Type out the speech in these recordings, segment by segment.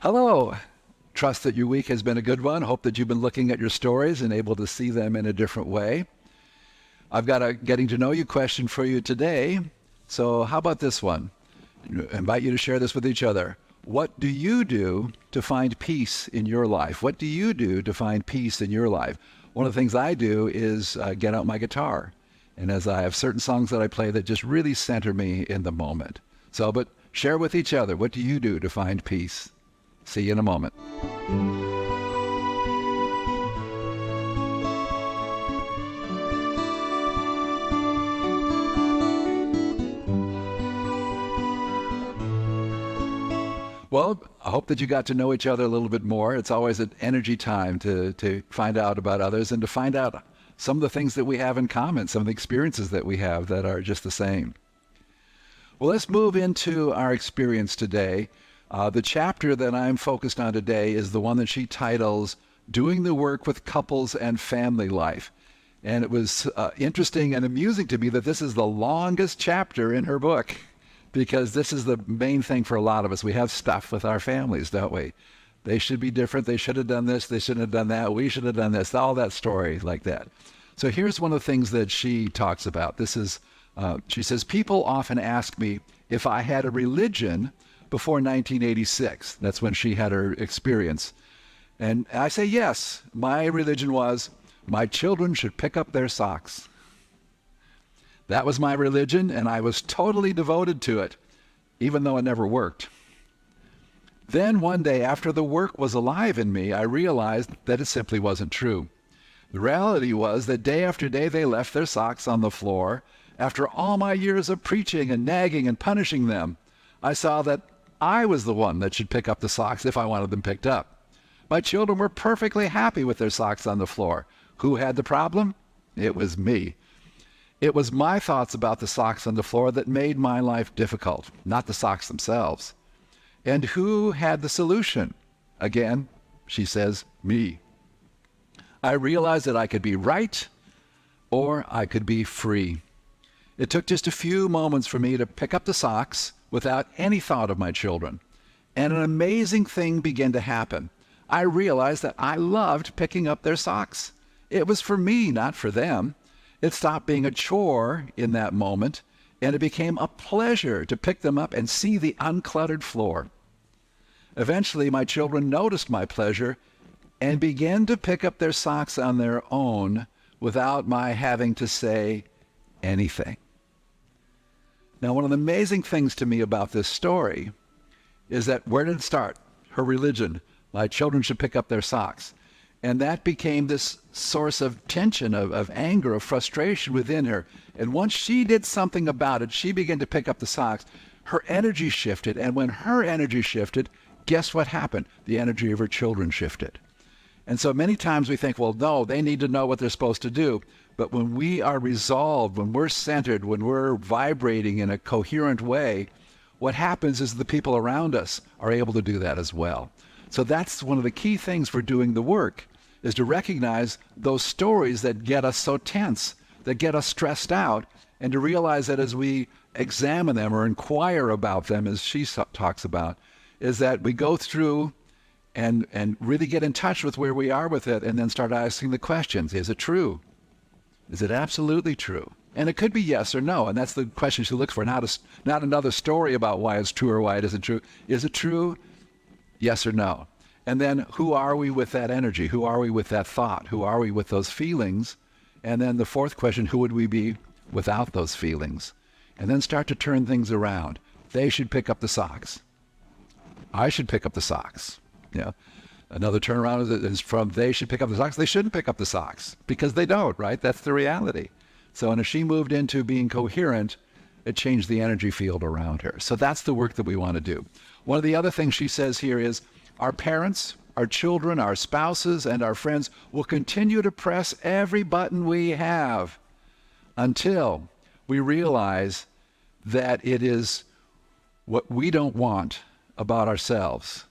Hello. Trust that your week has been a good one. Hope that you've been looking at your stories and able to see them in a different way. I've got a getting to know you question for you today. So how about this one? I invite you to share this with each other. What do you do to find peace in your life? What do you do to find peace in your life? One of the things I do is get out my guitar. And as I have certain songs that I play that just really center me in the moment. But share with each other. What do you do to find peace? See you in a moment. Well, I hope that you got to know each other a little bit more. It's always an energy time to find out about others and to find out some of the things that we have in common, some of the experiences that we have that are just the same. Well, let's move into our experience today. The chapter that I'm focused on today is the one that she titles Doing the Work with Couples and Family Life. And it was interesting and amusing to me that this is the longest chapter in her book, because this is the main thing for a lot of us. We have stuff with our families, don't we? They should be different. They should have done this. They shouldn't have done that. We should have done this. All that story like that. So here's one of the things that she talks about. She says, people often ask me if I had a religion before 1986. That's when she had her experience. And I say, yes, my religion was my children should pick up their socks. That was my religion, and I was totally devoted to it, even though it never worked. Then one day, after the work was alive in me, I realized that it simply wasn't true. The reality was that day after day they left their socks on the floor. After all my years of preaching and nagging and punishing them, I saw that I was the one that should pick up the socks if I wanted them picked up. My children were perfectly happy with their socks on the floor. Who had the problem? It was me. It was my thoughts about the socks on the floor that made my life difficult, not the socks themselves. And who had the solution? Again, she says, me. I realized that I could be right or I could be free. It took just a few moments for me to pick up the socks without any thought of my children. And an amazing thing began to happen. I realized that I loved picking up their socks. It was for me, not for them. It stopped being a chore in that moment, and it became a pleasure to pick them up and see the uncluttered floor. Eventually, my children noticed my pleasure and began to pick up their socks on their own without my having to say anything. Now, one of the amazing things to me about this story is that where did it start? Her religion. My children should pick up their socks. And that became this source of tension, of anger, of frustration within her. And once she did something about it, she began to pick up the socks. Her energy shifted. And when her energy shifted, guess what happened? The energy of her children shifted. And so many times we think, well, no, they need to know what they're supposed to do. But when we are resolved, when we're centered, when we're vibrating in a coherent way, what happens is the people around us are able to do that as well. So that's one of the key things for doing the work, is to recognize those stories that get us so tense, that get us stressed out, and to realize that as we examine them or inquire about them, as she talks about, is that we go through and really get in touch with where we are with it and then start asking the questions. Is it true? Is it absolutely true? And it could be yes or no, and that's the question she looks for, not another story about why it's true or why it isn't true. Is it true? Yes or no? And then who are we with that energy? Who are we with that thought? Who are we with those feelings? And then the fourth question, who would we be without those feelings? And then start to turn things around. They should pick up the socks. I should pick up the socks. Another turnaround is from they should pick up the socks. They shouldn't pick up the socks because they don't, right? That's the reality. So, and if she moved into being coherent, it changed the energy field around her. So that's the work that we want to do. One of the other things she says here is our parents, our children, our spouses, and our friends will continue to press every button we have until we realize that it is what we don't want about ourselves,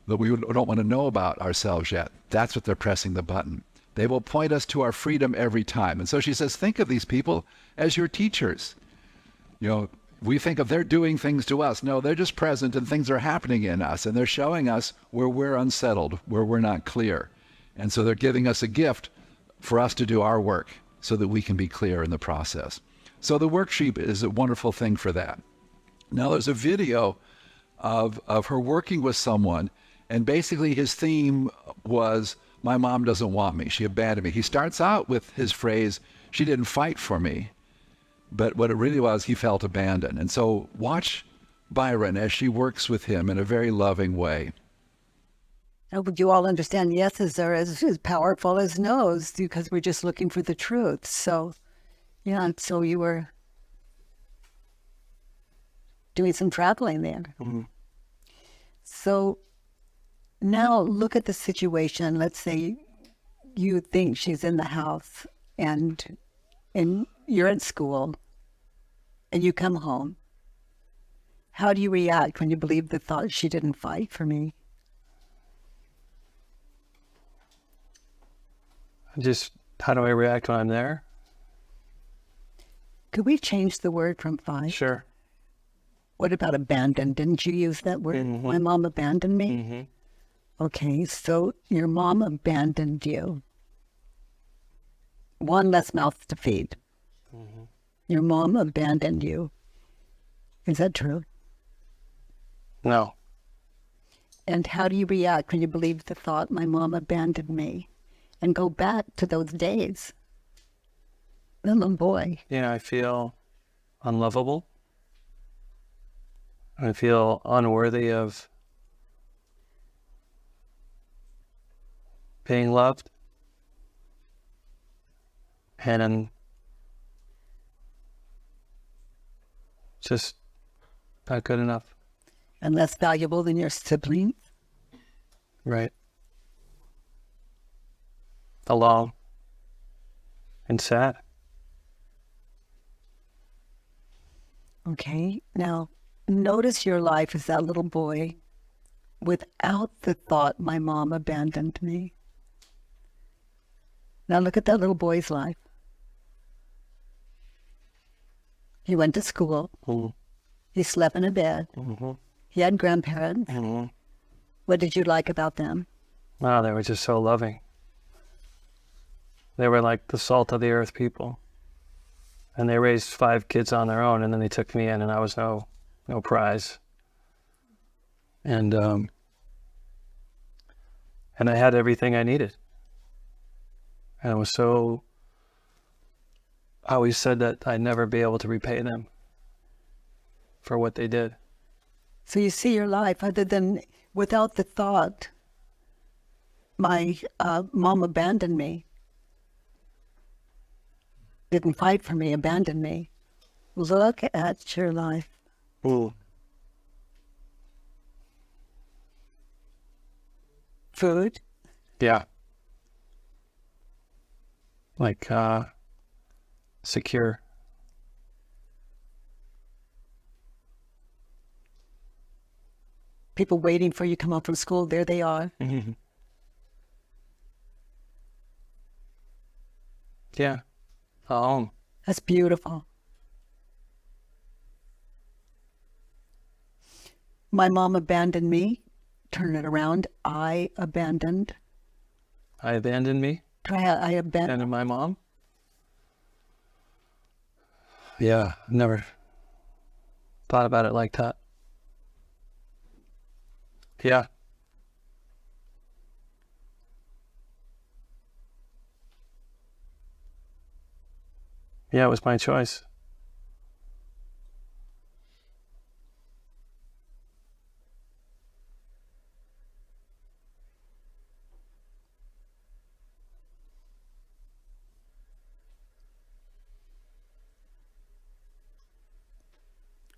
that we don't want to know about ourselves yet. That's what they're pressing the button. They will point us to our freedom every time. And so she says, think of these people as your teachers. We think of they're doing things to us. No, they're just present and things are happening in us, and they're showing us where we're unsettled, where we're not clear. And so they're giving us a gift for us to do our work so that we can be clear in the process. So the worksheet is a wonderful thing for that. Now there's a video of her working with someone, and basically his theme was, my mom doesn't want me, she abandoned me. He starts out with his phrase, she didn't fight for me. But what it really was, he felt abandoned. And so watch Byron as she works with him in a very loving way. Oh, but you all understand yeses are as powerful as no's because we're just looking for the truth. So, yeah, so you were doing some traveling there. Mm-hmm. So now look at the situation. Let's say you think she's in the house and you're at school and you come home. How do you react when you believe the thought, she didn't fight for me? How do I react when I'm there? Could we change the word from fight? Sure. What about abandoned? Didn't you use that word? Mm-hmm. My mom abandoned me? Mm-hmm. Okay, so your mom abandoned you. One less mouth to feed. Mm-hmm. Your mom abandoned you. Is that true? No. And how do you react when you believe the thought, my mom abandoned me? And go back to those days. Little boy. Yeah, I feel unlovable. I feel unworthy of being loved. And I'm just not good enough. And less valuable than your siblings. Right. Alone. And sad. Okay, now notice your life as that little boy without the thought, my mom abandoned me. Now look at that little boy's life. He went to school. Mm-hmm. He slept in a bed. Mm-hmm. He had grandparents. Mm-hmm. What did you like about them? Wow, they were just so loving. They were like the salt of the earth people. And they raised 5 kids on their own, and then they took me in, and I was no prize. And I had everything I needed. And I always said that I'd never be able to repay them for what they did. So you see your life other than without the thought, my mom abandoned me. Didn't fight for me, abandoned me. Look at your life. Ooh. Food. Yeah. Like, secure. People waiting for you to come home from school, there they are. Mm-hmm. Yeah. Home. That's beautiful. My mom abandoned me. Turn it around. I abandoned. I abandoned me. I abandoned. Abandoned my mom. Yeah, never thought about it like that. Yeah. Yeah, it was my choice.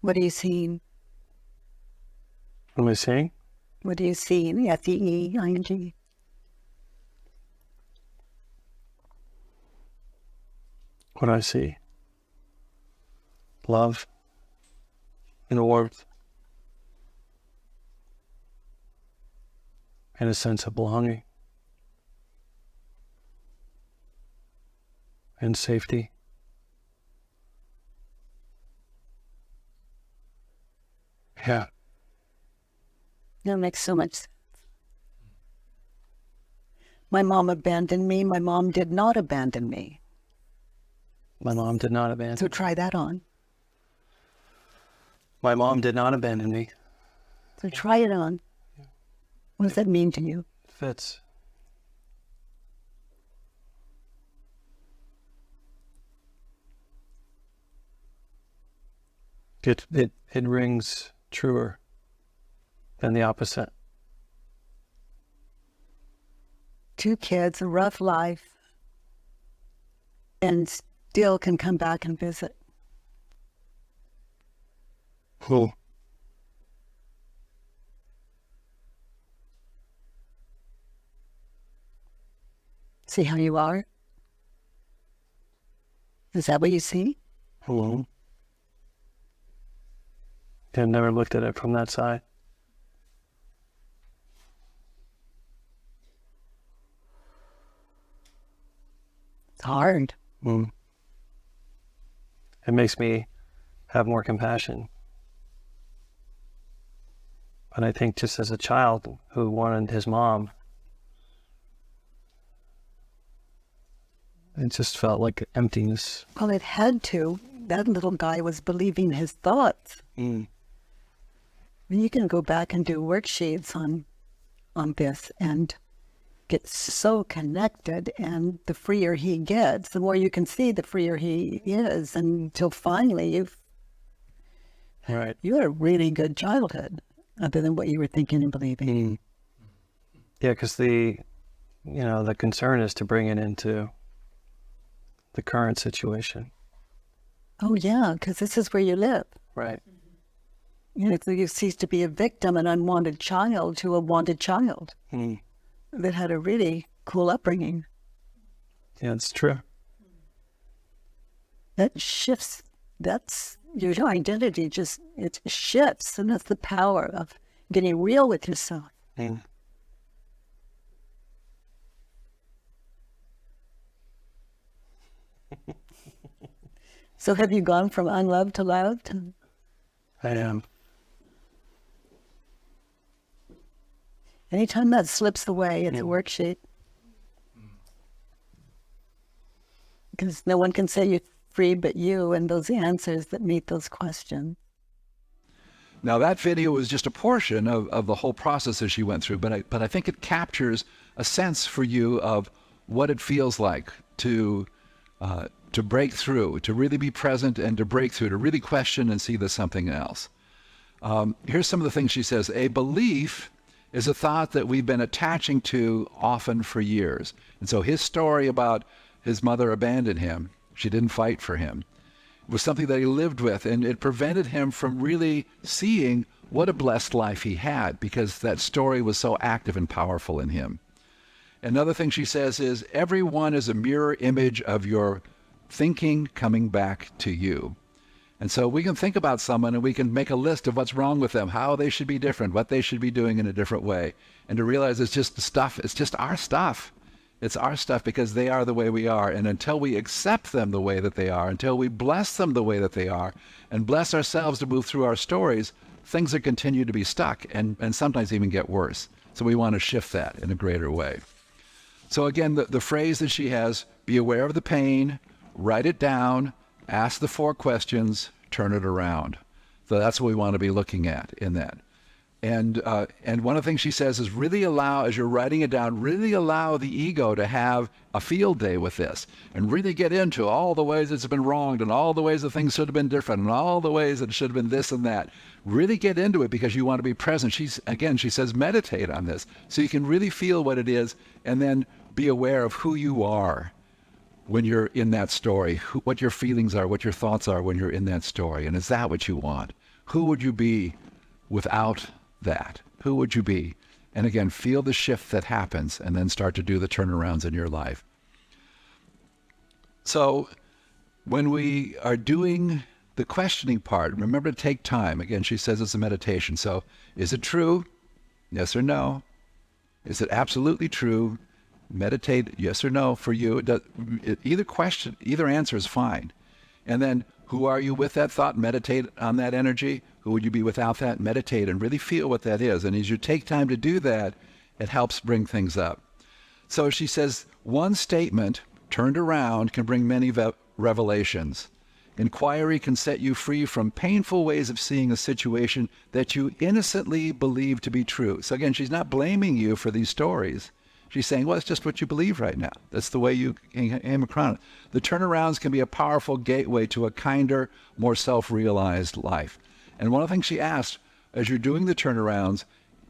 What are you seeing? What am I saying? What are you seeing? S-E-E-I-N-G. What do I see? Love and warmth and a sense of belonging and safety Yeah. That makes so much sense. My mom abandoned me. My mom did not abandon me. My mom did not abandon So me. try that on. My mom did not abandon me. So try it on. What does that mean to you? Fits. It rings truer than the opposite. 2 kids, a rough life, and still can come back and visit. Cool. See how you are? Is that what you see? Hello. I've never looked at it from that side. It's hard. It makes me have more compassion. But I think just as a child who wanted his mom, it just felt like emptiness. Well, it had to. That little guy was believing his thoughts. You can go back and do worksheets on this and get so connected, and the freer he gets, the more you can see, the freer he is, until finally Right. you had a really good childhood, other than what you were thinking and believing. Yeah, because the concern is to bring it into the current situation. Oh yeah, because this is where you live. Right. So you cease to be a victim, an unwanted child, to a wanted child that had a really cool upbringing. Yeah, it's true. That shifts. That's your identity. It shifts, and that's the power of getting real with yourself. So have you gone from unloved to loved? I am. Anytime that slips away, it's a worksheet. Because no one can say you're free but you, and those answers that meet those questions. Now, that video was just a portion of the whole process that she went through, but I think it captures a sense for you of what it feels like to break through, to really be present and to break through, to really question and see there's something else. Here's some of the things she says. A belief is a thought that we've been attaching to often for years. And so his story about his mother abandoned him, she didn't fight for him, was something that he lived with, and it prevented him from really seeing what a blessed life he had, because that story was so active and powerful in him. Another thing she says is, everyone is a mirror image of your thinking coming back to you. And so we can think about someone and we can make a list of what's wrong with them, how they should be different, what they should be doing in a different way. And to realize it's just the stuff, it's just our stuff. It's our stuff because they are the way we are. And until we accept them the way that they are, until we bless them the way that they are, and bless ourselves to move through our stories, things will continue to be stuck and sometimes even get worse. So we want to shift that in a greater way. So again, the phrase that she has, be aware of the pain, write it down, ask the 4 questions, turn it around. So that's what we want to be looking at in that. And one of the things she says is really allow, as you're writing it down, really allow the ego to have a field day with this and really get into all the ways it's been wronged and all the ways that things should have been different and all the ways that it should have been this and that. Really get into it because you want to be present. She says, meditate on this so you can really feel what it is and then be aware of who you are when you're in that story, what your feelings are, what your thoughts are when you're in that story. And is that what you want? Who would you be without that? Who would you be? And again, feel the shift that happens and then start to do the turnarounds in your life. So when we are doing the questioning part, remember to take time. Again, she says it's a meditation. So is it true? Yes or no? Is it absolutely true? Meditate, yes or no for you. Either answer is fine. And then who are you with that thought? Meditate on that energy. Who would you be without that? Meditate and really feel what that is. And as you take time to do that, it helps bring things up. So she says, one statement turned around can bring many revelations. Inquiry can set you free from painful ways of seeing a situation that you innocently believe to be true. So again, she's not blaming you for these stories. She's saying, well, it's just what you believe right now. That's the way you came across it. The turnarounds can be a powerful gateway to a kinder, more self-realized life. And one of the things she asked, as you're doing the turnarounds,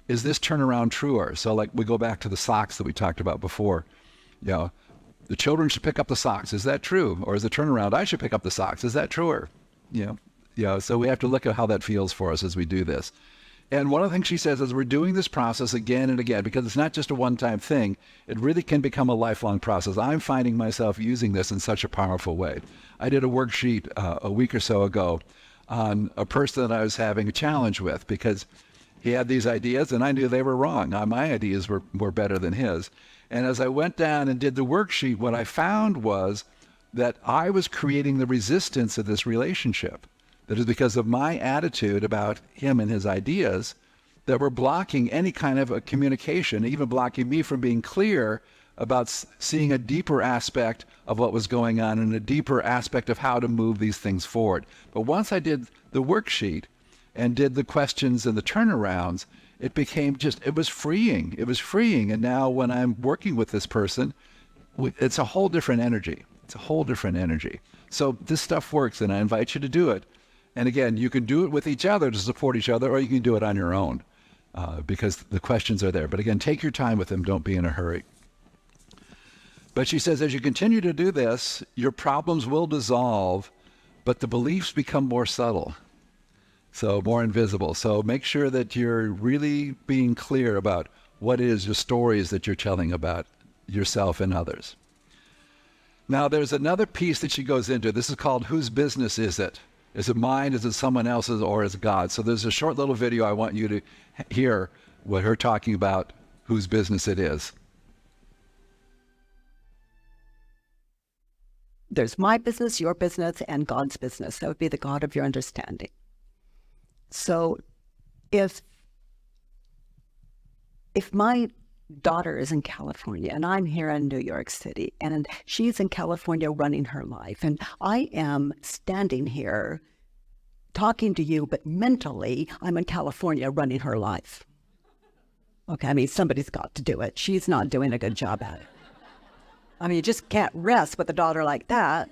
is this turnaround truer? So like we go back to the socks that we talked about before. You know, the children should pick up the socks. Is that true? Or is the turnaround, I should pick up the socks? Is that truer? So we have to look at how that feels for us as we do this. And one of the things she says is we're doing this process again and again, because it's not just a one-time thing. It really can become a lifelong process. I'm finding myself using this in such a powerful way. I did a worksheet a week or so ago on a person that I was having a challenge with, because he had these ideas and I knew they were wrong. My ideas were better than his. And as I went down and did the worksheet, what I found was that I was creating the resistance of this relationship. That is because of my attitude about him and his ideas that were blocking any kind of a communication, even blocking me from being clear about seeing a deeper aspect of what was going on and a deeper aspect of how to move these things forward. But once I did the worksheet and did the questions and the turnarounds, it became it was freeing. It was freeing. And now when I'm working with this person, it's a whole different energy. It's a whole different energy. So this stuff works, and I invite you to do it. And again, you can do it with each other to support each other, or you can do it on your own because the questions are there. But again, take your time with them. Don't be in a hurry. But she says, as you continue to do this, your problems will dissolve, but the beliefs become more subtle, so more invisible. So make sure that you're really being clear about what is your stories that you're telling about yourself and others. Now, there's another piece that she goes into. This is called Whose Business Is It? Is it mine? Is it someone else's? Or is it God? So there's a short little video I want you to hear what her talking about whose business it is. There's my business, your business, and God's business. That would be the God of your understanding. So if my daughter is in California and I'm here in New York City and she's in California running her life and I am standing here talking to you, but mentally I'm in California running her life. Okay, I mean, somebody's got to do it. She's not doing a good job at it. I mean, you just can't rest with a daughter like that.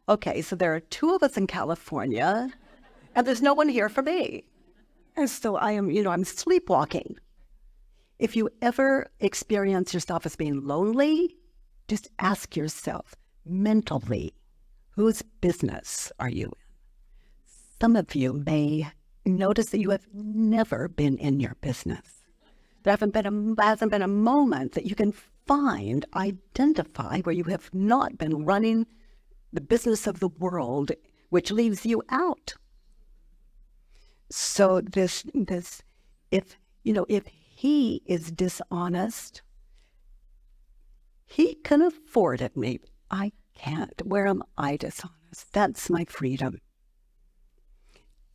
Okay, so there are two of us in California and there's no one here for me. And so I am, I'm sleepwalking. If you ever experience yourself as being lonely, just ask yourself mentally, whose business are you in? Some of you may notice that you have never been in your business. There hasn't been a moment that you can identify where you have not been running the business of the world, which leaves you out. So if he is dishonest, he can afford it, maybe. I can't. Where am I dishonest? That's my freedom.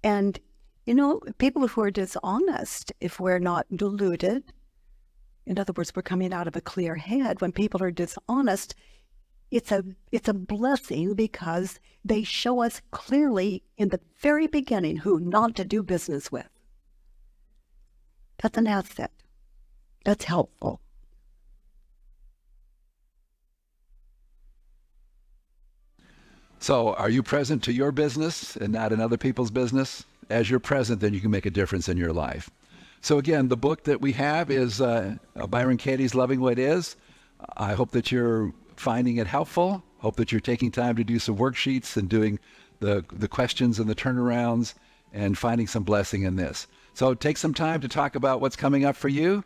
And, people who are dishonest, if we're not deluded, in other words, we're coming out of a clear head, when people are dishonest, it's a blessing because they show us clearly in the very beginning who not to do business with. That's an asset. That's helpful. So are you present to your business and not in other people's business? As you're present, then you can make a difference in your life. So again, the book that we have is Byron Katie's Loving What Is. I hope that you're finding it helpful. Hope that you're taking time to do some worksheets and doing the questions and the turnarounds and finding some blessing in this. So take some time to talk about what's coming up for you,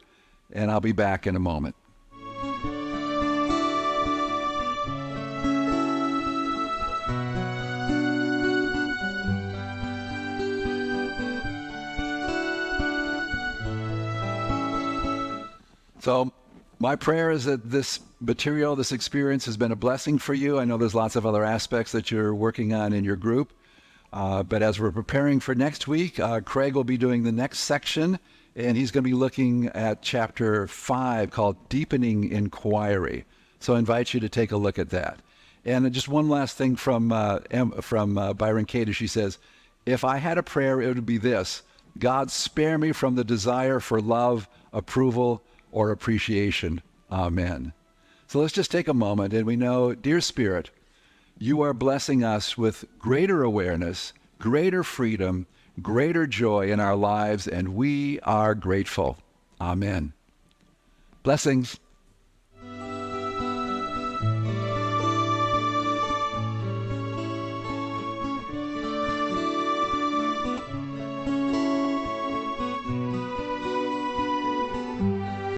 and I'll be back in a moment. So my prayer is that this material, this experience has been a blessing for you. I know there's lots of other aspects that you're working on in your group. But as we're preparing for next week, Craig will be doing the next section, and he's going to be looking at chapter 5 called Deepening Inquiry. So I invite you to take a look at that. And just one last thing from Byron Katie. She says, if I had a prayer, it would be this: God, spare me from the desire for love, approval, or appreciation. Amen. So let's just take a moment, and we know, dear Spirit, you are blessing us with greater awareness, greater freedom, greater joy in our lives, and we are grateful. Amen. Blessings.